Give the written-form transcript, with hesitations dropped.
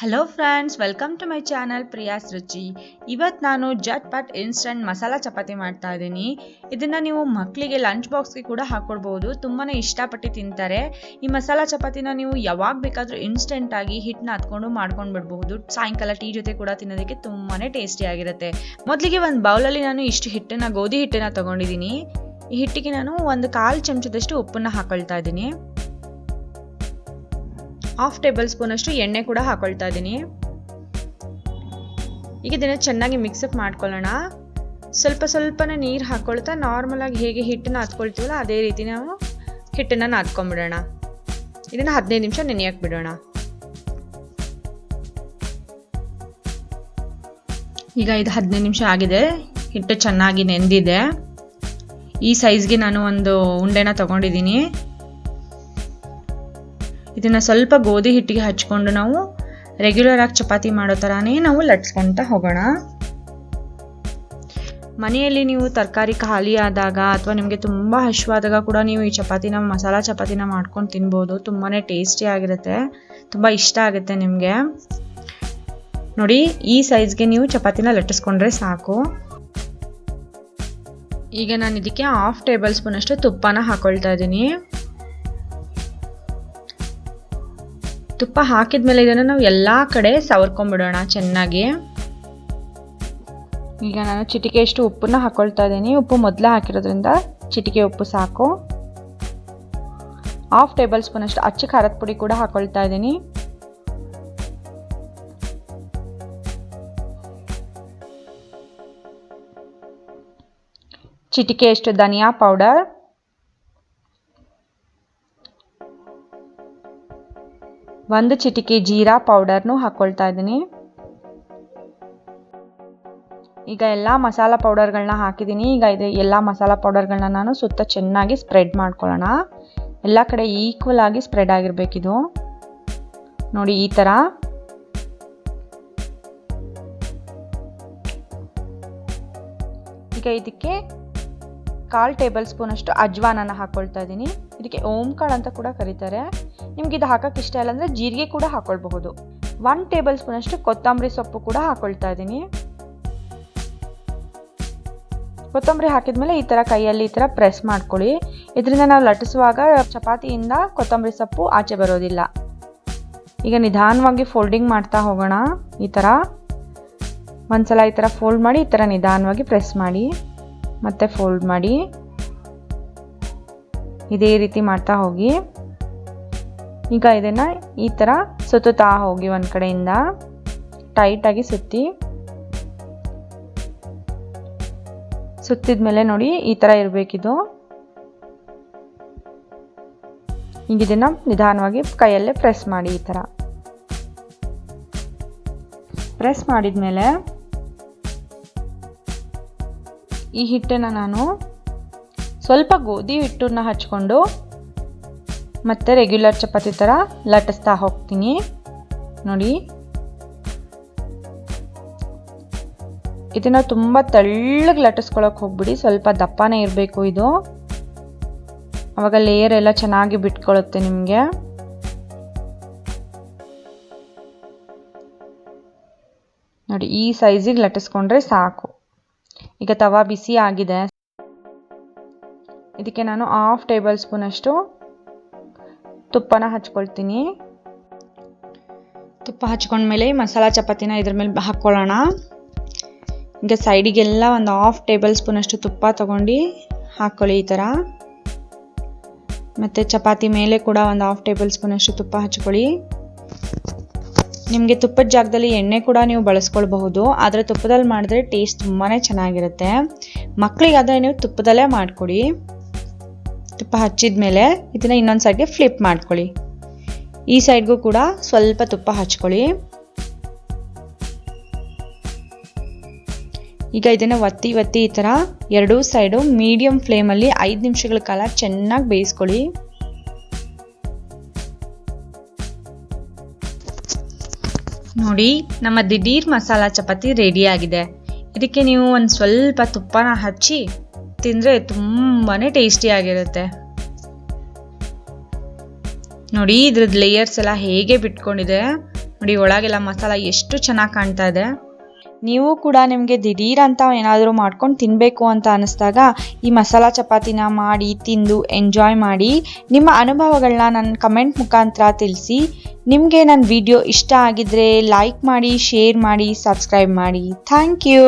Hello friends, welcome to my channel Priya's Ruchi. ಇವತ್ತು ನಾನು Jatpat instant masala chapati ಮಾಡ್ತಾ ಇದ್ದೀನಿ. ಇದನ್ನು ನೀವು ಮಕ್ಕಳಿಗೆ ಲಂಚ್ ಬಾಕ್ಸ್ಗೆ ಕೂಡ ಹಾಕ್ಕೊಡ್ಬೋದು. ತುಂಬಾ ಇಷ್ಟಪಟ್ಟು ತಿಂತಾರೆ. ಈ ಮಸಾಲ ಚಪಾತಿನ ನೀವು ಯಾವಾಗ ಬೇಕಾದರೂ ಇನ್ಸ್ಟೆಂಟಾಗಿ ಹಿಟ್ಟನ್ನ ಹತ್ಕೊಂಡು ಮಾಡ್ಕೊಂಡು ಬಿಡಬಹುದು. ಸಾಯಂಕಾಲ ಟೀ ಜೊತೆ ಕೂಡ ತಿನ್ನೋದಕ್ಕೆ ತುಂಬಾ ಟೇಸ್ಟಿಯಾಗಿರುತ್ತೆ. ಮೊದಲಿಗೆ ಒಂದು ಬೌಲಲ್ಲಿ ನಾನು ಇಷ್ಟು ಗೋಧಿ ಹಿಟ್ಟನ್ನು ತೊಗೊಂಡಿದ್ದೀನಿ. ಈ ಹಿಟ್ಟಿಗೆ ನಾನು 1/4 ಚಮಚದಷ್ಟು ಉಪ್ಪನ್ನು ಹಾಕೊಳ್ತಾ ಇದ್ದೀನಿ. 1/2 ಟೇಬಲ್ ಸ್ಪೂನ್ ಅಷ್ಟು ಎಣ್ಣೆ ಕೂಡ ಹಾಕೊಳ್ತಾ ಇದ್ದೀನಿ. ಈಗ ಇದನ್ನ ಚೆನ್ನಾಗಿ ಮಿಕ್ಸಪ್ ಮಾಡ್ಕೊಳ್ಳೋಣ. ಸ್ವಲ್ಪನೇ ನೀರು ಹಾಕೊಳ್ತಾ ನಾರ್ಮಲ್ ಆಗಿ ಹೇಗೆ ಹಿಟ್ಟನ್ನ ನಾದ್ಕೊಳ್ತೀವಲ್ಲ ಅದೇ ರೀತಿ ನಾವು ಹಿಟ್ಟನ್ನ ನಾದ್ಕೊಂಡ್ಬಿಡೋಣ. ಇದನ್ನ 15 ನಿಮಿಷ ನೆನೆಯಕ್ಕೆ ಬಿಡೋಣ. ಈಗ ಇದು 15 ನಿಮಿಷ ಆಗಿದೆ. ಹಿಟ್ಟು ಚೆನ್ನಾಗಿ ನೆಂದಿದೆ. ಈ ಸೈಜ್ಗೆ ನಾನು ಒಂದು ಉಂಡೆನ ತಗೊಂಡಿದ್ದೀನಿ. ಇದನ್ನ ಸ್ವಲ್ಪ ಗೋಧಿ ಹಿಟ್ಟಿಗೆ ಹಚ್ಕೊಂಡು ನಾವು ರೆಗ್ಯುಲರ್ ಆಗಿ ಚಪಾತಿ ಮಾಡೋ ಥರಾನೇ ನಾವು ಲಟ್ಸ್ಕೊಳ್ತಾ ಹೋಗೋಣ. ಮನೆಯಲ್ಲಿ ನೀವು ತರಕಾರಿ ಖಾಲಿ ಆದಾಗ ಅಥವಾ ನಿಮಗೆ ತುಂಬ ಹಶ್ವಾದಾಗ ಕೂಡ ನೀವು ಈ ಮಸಾಲ ಚಪಾತಿನ ಮಾಡ್ಕೊಂಡು ತಿನ್ಬೋದು. ತುಂಬಾ ಟೇಸ್ಟಿ ಆಗಿರುತ್ತೆ, ತುಂಬ ಇಷ್ಟ ಆಗುತ್ತೆ ನಿಮಗೆ. ನೋಡಿ, ಈ ಸೈಜ್ಗೆ ನೀವು ಚಪಾತಿನ ಲಟ್ಟಿಸ್ಕೊಂಡ್ರೆ ಸಾಕು. ಈಗ ನಾನು ಇದಕ್ಕೆ 1/2 ಟೇಬಲ್ ಸ್ಪೂನ್ ಅಷ್ಟು ತುಪ್ಪನ ಹಾಕೊಳ್ತಾ ಇದ್ದೀನಿ. ತುಪ್ಪ ಹಾಕಿದ್ಮೇಲೆ ಇದನ್ನು ನಾವು ಎಲ್ಲ ಕಡೆ ಸವರ್ಕೊಂಡ್ಬಿಡೋಣ ಚೆನ್ನಾಗಿ. ಈಗ ನಾನು ಚಿಟಿಕೆಯಷ್ಟು ಉಪ್ಪನ್ನ ಹಾಕೊಳ್ತಾ ಇದ್ದೀನಿ. ಉಪ್ಪು ಮೊದಲೇ ಹಾಕಿರೋದ್ರಿಂದ ಚಿಟಿಕೆ ಉಪ್ಪು ಸಾಕು. 1/2 ಟೇಬಲ್ ಸ್ಪೂನ್ ಅಷ್ಟು ಅಚ್ಚ ಖಾರದ ಪುಡಿ ಕೂಡ ಹಾಕೊಳ್ತಾ ಇದ್ದೀನಿ. ಚಿಟಿಕೆಯಷ್ಟು ಧನಿಯಾ ಪೌಡರ್, 1 ಚಿಟಿಕೆ ಜೀರಾ ಪೌಡರ್ನು ಹಾಕೊಳ್ತಾ ಇದ್ದೀನಿ. ಈಗ ಎಲ್ಲ ಮಸಾಲ ಪೌಡರ್ಗಳನ್ನ ಹಾಕಿದ್ದೀನಿ. ಈಗ ಇದು ಎಲ್ಲ ಮಸಾಲ ಪೌಡರ್ಗಳನ್ನ ನಾನು ಸುತ್ತ ಚೆನ್ನಾಗಿ ಸ್ಪ್ರೆಡ್ ಮಾಡ್ಕೊಳ್ಳೋಣ. ಎಲ್ಲ ಕಡೆ ಈಕ್ವಲ್ ಆಗಿ ಸ್ಪ್ರೆಡ್ ಆಗಿರಬೇಕಿದು. ನೋಡಿ, ಈ ಥರ. ಈಗ ಇದಕ್ಕೆ 1/4 ಟೇಬಲ್ ಸ್ಪೂನ್ ಅಷ್ಟು ಅಜ್ವಾನನ್ನು ಹಾಕೊಳ್ತಾ ಇದ್ದೀನಿ. ಇದಕ್ಕೆ ಓಂಕಾಳು ಅಂತ ಕೂಡ ಕರೀತಾರೆ. ನಿಮ್ಗೆ ಇದು ಹಾಕಕ್ಕೆ ಇಷ್ಟ ಇಲ್ಲ ಅಂದರೆ ಜೀರಿಗೆ ಕೂಡ ಹಾಕೊಳ್ಬಹುದು. 1 ಟೇಬಲ್ ಸ್ಪೂನ್ ಅಷ್ಟು ಕೊತ್ತಂಬರಿ ಸೊಪ್ಪು ಕೂಡ ಹಾಕೊಳ್ತಾ ಇದ್ದೀನಿ. ಕೊತ್ತಂಬರಿ ಹಾಕಿದ್ಮೇಲೆ ಈ ಥರ ಕೈಯಲ್ಲಿ ಈ ಥರ ಪ್ರೆಸ್ ಮಾಡ್ಕೊಳ್ಳಿ. ಇದರಿಂದ ನಾವು ಲಟ್ಟಿಸುವಾಗ ಚಪಾತಿಯಿಂದ ಕೊತ್ತಂಬರಿ ಸೊಪ್ಪು ಆಚೆ ಬರೋದಿಲ್ಲ. ಈಗ ನಿಧಾನವಾಗಿ ಫೋಲ್ಡಿಂಗ್ ಮಾಡ್ತಾ ಹೋಗೋಣ. ಈ ಥರ ಒಂದ್ಸಲ ಈ ಥರ ಫೋಲ್ಡ್ ಮಾಡಿ ಈ ಥರ ನಿಧಾನವಾಗಿ ಪ್ರೆಸ್ ಮಾಡಿ ಮತ್ತೆ ಫೋಲ್ಡ್ ಮಾಡಿ. ಇದೇ ರೀತಿ ಮಾಡ್ತಾ ಹೋಗಿ. ಈಗ ಇದನ್ನ ಈ ಥರ ಸುತ್ತಾ ಹೋಗಿ. ಒಂದು ಕಡೆಯಿಂದ ಟೈಟಾಗಿ ಸುತ್ತಿದ್ಮೇಲೆ ನೋಡಿ ಈ ಥರ ಇರಬೇಕಿದು. ಈಗ ಇದನ್ನ ನಿಧಾನವಾಗಿ ಕೈಯಲ್ಲೇ ಪ್ರೆಸ್ ಮಾಡಿ. ಈ ಥರ ಪ್ರೆಸ್ ಮಾಡಿದ್ಮೇಲೆ ಈ ಹಿಟ್ಟನ್ನು ನಾನು ಸ್ವಲ್ಪ ಗೋಧಿ ಹಿಟ್ಟನ್ನ ಹಚ್ಕೊಂಡು ಮತ್ತೆ ರೆಗ್ಯುಲರ್ ಚಪಾತಿ ಥರ ಲಟ್ಟಿಸ್ತಾ ಹೋಗ್ತೀನಿ. ನೋಡಿ, ಇದನ್ನು ತುಂಬ ತೆಳ್ಳಗೆ ಲಟ್ಟಿಸ್ಕೊಳಕ್ಕೆ ಹೋಗ್ಬಿಡಿ. ಸ್ವಲ್ಪ ದಪ್ಪನೇ ಇರಬೇಕು ಇದು. ಅವಾಗ ಲೇಯರ್ ಎಲ್ಲ ಚೆನ್ನಾಗಿ ಬಿಟ್ಕೊಳ್ಳುತ್ತೆ ನಿಮಗೆ. ನೋಡಿ, ಈ ಸೈಜಿಗೆ ಲಟ್ಟಿಸ್ಕೊಂಡ್ರೆ ಸಾಕು. ಈಗ ತವಾ ಬಿಸಿ ಆಗಿದೆ. ಇದಕ್ಕೆ ನಾನು 1/2 ಟೇಬಲ್ ಸ್ಪೂನ್ ಅಷ್ಟು ತುಪ್ಪನ ಹಚ್ಕೊಳ್ತೀನಿ. ತುಪ್ಪ ಹಚ್ಕೊಂಡ್ಮೇಲೆ ಮಸಾಲ ಚಪಾತಿನ ಇದ್ರ ಮೇಲೆ ಹಾಕ್ಕೊಳ್ಳೋಣ. ಈಗ ಸೈಡಿಗೆಲ್ಲ 1/2 ಟೇಬಲ್ ಸ್ಪೂನ್ ಅಷ್ಟು ತುಪ್ಪ ತಗೊಂಡು ಹಾಕ್ಕೊಳ್ಳಿ ಈ ಥರ. ಮತ್ತು ಚಪಾತಿ ಮೇಲೆ ಕೂಡ 1/2 ಟೇಬಲ್ ಸ್ಪೂನ್ ಅಷ್ಟು ತುಪ್ಪ ಹಚ್ಕೊಳ್ಳಿ. ನಿಮಗೆ ತುಪ್ಪದ ಜಾಗದಲ್ಲಿ ಎಣ್ಣೆ ಕೂಡ ನೀವು ಬಳಸ್ಕೊಳ್ಬಹುದು. ಆದರೆ ತುಪ್ಪದಲ್ಲಿ ಮಾಡಿದ್ರೆ ಟೇಸ್ಟ್ ತುಂಬಾ ಚೆನ್ನಾಗಿರುತ್ತೆ. ಮಕ್ಕಳಿಗಾದರೆ ನೀವು ತುಪ್ಪದಲ್ಲೇ ಮಾಡಿಕೊಡಿ. ತುಪ್ಪ ಹಚ್ಚಿದ ಮೇಲೆ ಇದನ್ನು ಇನ್ನೊಂದು ಸೈಡ್ಗೆ ಫ್ಲಿಪ್ ಮಾಡ್ಕೊಳ್ಳಿ. ಈ ಸೈಡ್ಗೂ ಕೂಡ ಸ್ವಲ್ಪ ತುಪ್ಪ ಹಚ್ಕೊಳ್ಳಿ. ಈಗ ಇದನ್ನು ಒತ್ತಿ ಈ ಥರ ಎರಡೂ ಸೈಡು ಮೀಡಿಯಂ ಫ್ಲೇಮಲ್ಲಿ 5 ನಿಮಿಷಗಳ ಕಾಲ ಚೆನ್ನಾಗಿ ಬೇಯಿಸ್ಕೊಳ್ಳಿ. ನೋಡಿ, ನಮ್ಮ ದಿಢೀರ್ ಮಸಾಲ ಚಪಾತಿ ರೆಡಿ ಆಗಿದೆ. ಇದಕ್ಕೆ ನೀವು ಒಂದು ಸ್ವಲ್ಪ ತುಪ್ಪನ ಹಚ್ಚಿ ತಿಂದರೆ ತುಂಬಾ ಟೇಸ್ಟಿಯಾಗಿರುತ್ತೆ. ನೋಡಿ, ಇದ್ರದ್ದು ಲೇಯರ್ಸ್ ಎಲ್ಲ ಹೇಗೆ ಬಿಟ್ಕೊಂಡಿದೆ. ನೋಡಿ ಒಳಗೆಲ್ಲ ಮಸಾಲ ಎಷ್ಟು ಚೆನ್ನಾಗಿ ಕಾಣ್ತಾ ಇದೆ. ನೀವು ಕೂಡ ನಿಮಗೆ ದಿಢೀರ್ ಅಂತ ಏನಾದರೂ ಮಾಡ್ಕೊಂಡು ತಿನ್ನಬೇಕು ಅಂತ ಅನ್ನಿಸ್ದಾಗ ಈ ಮಸಾಲ ಚಪಾತಿನ ಮಾಡಿ ತಿಂದು ಎಂಜಾಯ್ ಮಾಡಿ. ನಿಮ್ಮ ಅನುಭವಗಳನ್ನ ನನ್ನ ಕಮೆಂಟ್ ಮುಖಾಂತರ ತಿಳಿಸಿ. ನಿಮಗೆ ನನ್ನ ವಿಡಿಯೋ ಇಷ್ಟ ಆಗಿದ್ರೆ ಲೈಕ್ ಮಾಡಿ, ಶೇರ್ ಮಾಡಿ, ಸಬ್ಸ್ಕ್ರೈಬ್ ಮಾಡಿ. Thank you.